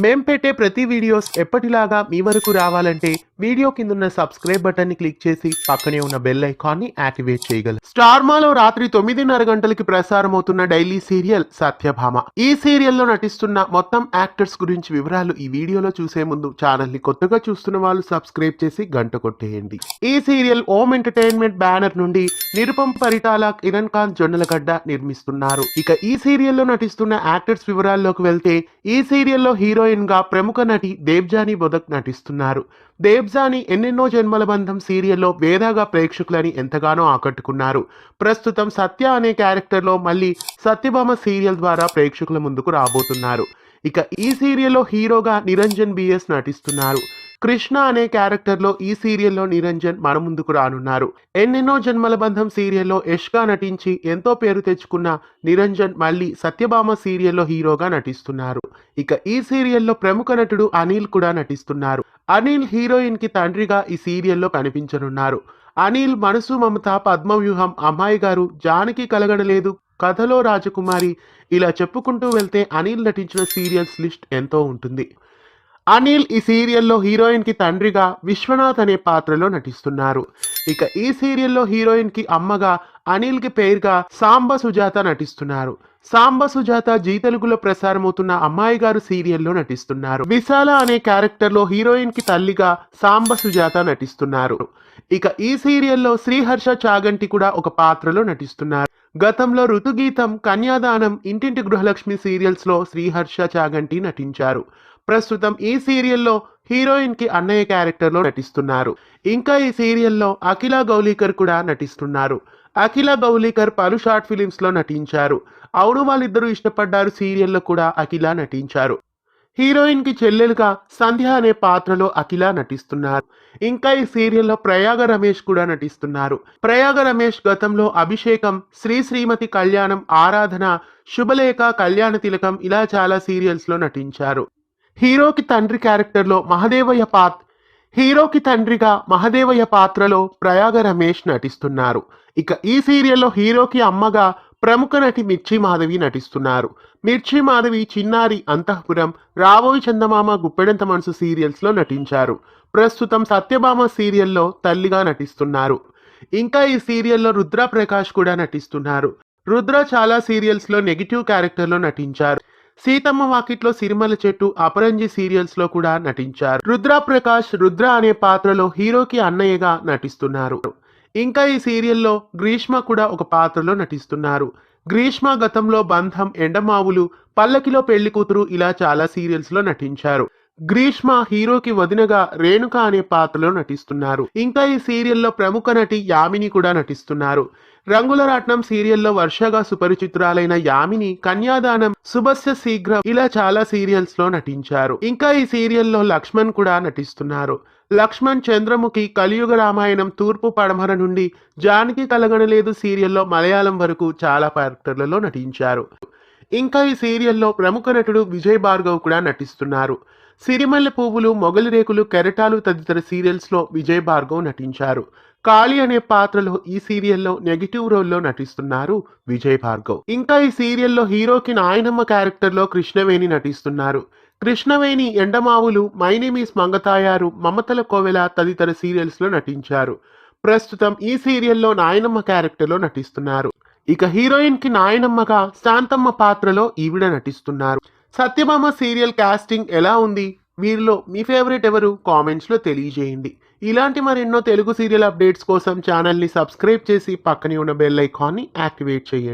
మేం పెట్టే ప్రతి వీడియోస్ ఎప్పటిలాగా మీ వరకు రావాలంటే వీడియో కిందున్న సబ్స్క్రైబ్ బటన్ ని క్లిక్ చేసి పక్కనే ఉన్న బెల్ ఐకాన్ ని యాక్టివేట్ చేయగలరు. స్టార్ మాలో రాత్రి 9:30 గంటలకి ప్రసారం అవుతున్న డైలీ సీరియల్ సత్యభామ. ఈ సీరియల్లో నటిస్తున్న మొత్తం యాక్టర్స్ గురించి వివరాలు ఈ వీడియోలో చూసే ముందు ఛానల్ ని కొత్తగా చూస్తున్న వాళ్ళు సబ్స్క్రైబ్ చేసి గంట కొట్టేయండి. ఈ సీరియల్ ఓం ఎంటర్టైన్మెంట్ బ్యానర్ నుండి నిరుపం పరిటాల, కిరణ్ కాంత్ జొన్నలగడ్డ నిర్మిస్తున్నారు. ఇక ఈ సీరియల్లో నటిస్తున్న యాక్టర్స్ వివరాల్లోకి వెళ్తే ఈ సీరియల్లో హీరోయిన్ గా ప్రముఖ నటి దేవ్జానీ బొదక్ నటిస్తున్నారు. దేవ్జానీ ఎన్నెన్నో జన్మల బంధం సీరియల్లో వేదాగా ప్రేక్షకులని ఎంతగానో ఆకట్టుకున్నారు. ప్రస్తుతం సత్య అనే క్యారెక్టర్లో మళ్ళీ సత్యభామ సీరియల్ ద్వారా ప్రేక్షకుల ముందుకు రాబోతున్నారు. ఇక ఈ సీరియల్లో హీరోగా నిరంజన్ బిఎస్ నటిస్తున్నారు. కృష్ణ అనే క్యారెక్టర్లో ఈ సీరియల్లో నిరంజన్ మన ముందుకు రానున్నారు. ఎన్నెన్నో జన్మల బంధం సీరియల్లో యష్గా నటించి ఎంతో పేరు తెచ్చుకున్న నిరంజన్ మళ్ళీ సత్యభామ సీరియల్లో హీరోగా నటిస్తున్నారు. ఇక ఈ సీరియల్లో ప్రముఖ నటుడు అనిల్ కూడా నటిస్తున్నారు. అనిల్ హీరోయిన్ కి తండ్రిగా ఈ సీరియల్లో కనిపించనున్నారు. అనిల్ మనసు మమత, పద్మవ్యూహం, అమ్మాయి గారు, జానకి కలగడలేదు, కథలో రాజకుమారి ఇలా చెప్పుకుంటూ వెళ్తే అనిల్ నటించిన సీరియల్స్ లిస్ట్ ఎంతో ఉంటుంది. అనిల్ ఈ సీరియల్లో హీరోయిన్ కి తండ్రిగా విశ్వనాథ్ అనే పాత్రలో నటిస్తున్నారు. ఇక ఈ సీరియల్లో హీరోయిన్ కి అమ్మగా అనిల్ కి పేరుగా సాంబ సుజాత నటిస్తున్నారు. సాంబ సుజాత జీ తెలుగులో ప్రసారమవుతున్న అమ్మాయి గారు సీరియల్లో నటిస్తున్నారు. విశాల అనే క్యారెక్టర్ లో హీరోయిన్ కి తల్లిగా సాంబ సుజాత నటిస్తున్నారు. ఇక ఈ సీరియల్లో శ్రీహర్ష చాగంటి కూడా ఒక పాత్రలో నటిస్తున్నారు. గతంలో ఋతుగీతం, కన్యాదానం, ఇంటింటి గృహలక్ష్మి సీరియల్స్ లో శ్రీహర్ష చాగంటి నటించారు. ప్రస్తుతం ఈ సీరియల్లో హీరోయిన్ కి అన్నయ్య క్యారెక్టర్ లో నటిస్తున్నారు. ఇంకా ఈ సీరియల్లో అఖిల గౌలీకర్ కూడా నటిస్తున్నారు. అఖిల గౌలీకర్ పలు షార్ట్ ఫిలిమ్స్ లో నటించారు. అవును వాళ్ళిద్దరూ ఇష్టపడ్డారు సీరియల్లో కూడా అఖిల నటించారు. హీరోయిన్ కి చెల్లెలుగా సంధ్య అనే పాత్రలో అఖిల నటిస్తున్నారు. ఇంకా ఈ సీరియల్లో ప్రయాగ రమేష్ కూడా నటిస్తున్నారు. ప్రయాగ రమేష్ గతంలో అభిషేకం, శ్రీమతి కళ్యాణం, ఆరాధన, శుభలేఖ, కళ్యాణ తిలకం ఇలా చాలా సీరియల్స్ లో నటించారు. హీరోకి తండ్రి క్యారెక్టర్లో హీరోకి తండ్రిగా మహదేవయ్య పాత్రలో ప్రయాగ రమేష్ నటిస్తున్నారు. ఇక ఈ సీరియల్లో హీరోకి అమ్మగా ప్రముఖ నటి మిర్చి మాధవి నటిస్తున్నారు. మిర్చి మాధవి చిన్నారి, అంతఃపురం, రాబోయి చందమామ, గుప్పెడంత మనసు సీరియల్స్ లో నటించారు. ప్రస్తుతం సత్యభామ సీరియల్లో తల్లిగా నటిస్తున్నారు. ఇంకా ఈ సీరియల్లో రుద్ర ప్రకాష్ కూడా నటిస్తున్నారు. రుద్ర చాలా సీరియల్స్ లో నెగిటివ్ క్యారెక్టర్ లో నటించారు. సీతమ్మ వాకిట్లో సిరిమల చెట్టు, అపరంజి సీరియల్స్ లో కూడా నటించారు. రుద్ర ప్రకాష్ రుద్ర అనే పాత్రలో హీరోకి అన్నయ్యగా నటిస్తున్నారు. ఇంకా ఈ సీరియల్లో గ్రీష్మ కూడా ఒక పాత్రలో నటిస్తున్నారు. గ్రీష్మ గతంలో బంధం, ఎండమావులు, పల్లకిలో పెళ్లి కూతురు ఇలా చాలా సీరియల్స్ లో నటించారు. గ్రీష్మ హీరోకి వదినగా రేణుక అనే పాత్రలో నటిస్తున్నారు. ఇంకా ఈ సీరియల్లో ప్రముఖ నటి యామిని కూడా నటిస్తున్నారు. రంగుల రాట్నం సీరియల్లో వర్షగా సుపరిచితురాలైన యామిని కన్యాదానం, శుభస్య శీఘ్రం ఇలా చాలా సీరియల్స్ లో నటించారు. ఇంకా ఈ సీరియల్లో లక్ష్మణ్ కూడా నటిస్తున్నారు. లక్ష్మణ్ చంద్రముఖి, కలియుగ రామాయణం, తూర్పు పడమర నుండి జానకి కలగనలేదు సీరియల్లో మలయాళం వరకు చాలా క్యారెక్టర్లలో నటించారు. ఇంకా ఈ సీరియల్లో ప్రముఖ నటుడు విజయ్ భార్గవ్ కూడా నటిస్తున్నారు. సిరిమల్లె పువ్వులు, మొగలి రేకులు, కెరటాలు తదితర సీరియల్స్ లో విజయ్ భార్గవ్ నటించారు. కాళీ అనే పాత్రలో ఈ సీరియల్లో నెగిటివ్ రోల్లో నటిస్తున్నారు విజయ్ భార్గవ్. ఇంకా ఈ సీరియల్లో హీరోకి నాయనమ్మ క్యారెక్టర్ లో కృష్ణవేణి నటిస్తున్నారు. Krishnaveni Endamavulu, my name is Mangatayaru, Mamatala Kovela తదితర సీరియల్స్ లో నటించారు. ప్రస్తుతం ఈ సీరియల్లో నాయనమ్మ క్యారెక్టర్ లో నటిస్తున్నారు. ఇక హీరోయిన్ కి నాయనమ్మగా శాంతమ్మ పాత్రలో ఈవిడ నటిస్తున్నారు. సత్యభామ సీరియల్ కాస్టింగ్ ఎలా ఉంది? వీరిలో మీ ఫేవరెట్ ఎవరు? కామెంట్స్ లో తెలియజేయండి. ఇలాంటి మరెన్నో తెలుగు సీరియల్ అప్డేట్స్ కోసం ఛానల్ ని సబ్స్క్రైబ్ చేసి పక్కనే ఉన్న బెల్ ఐకాన్ ని యాక్టివేట్ చేయండి.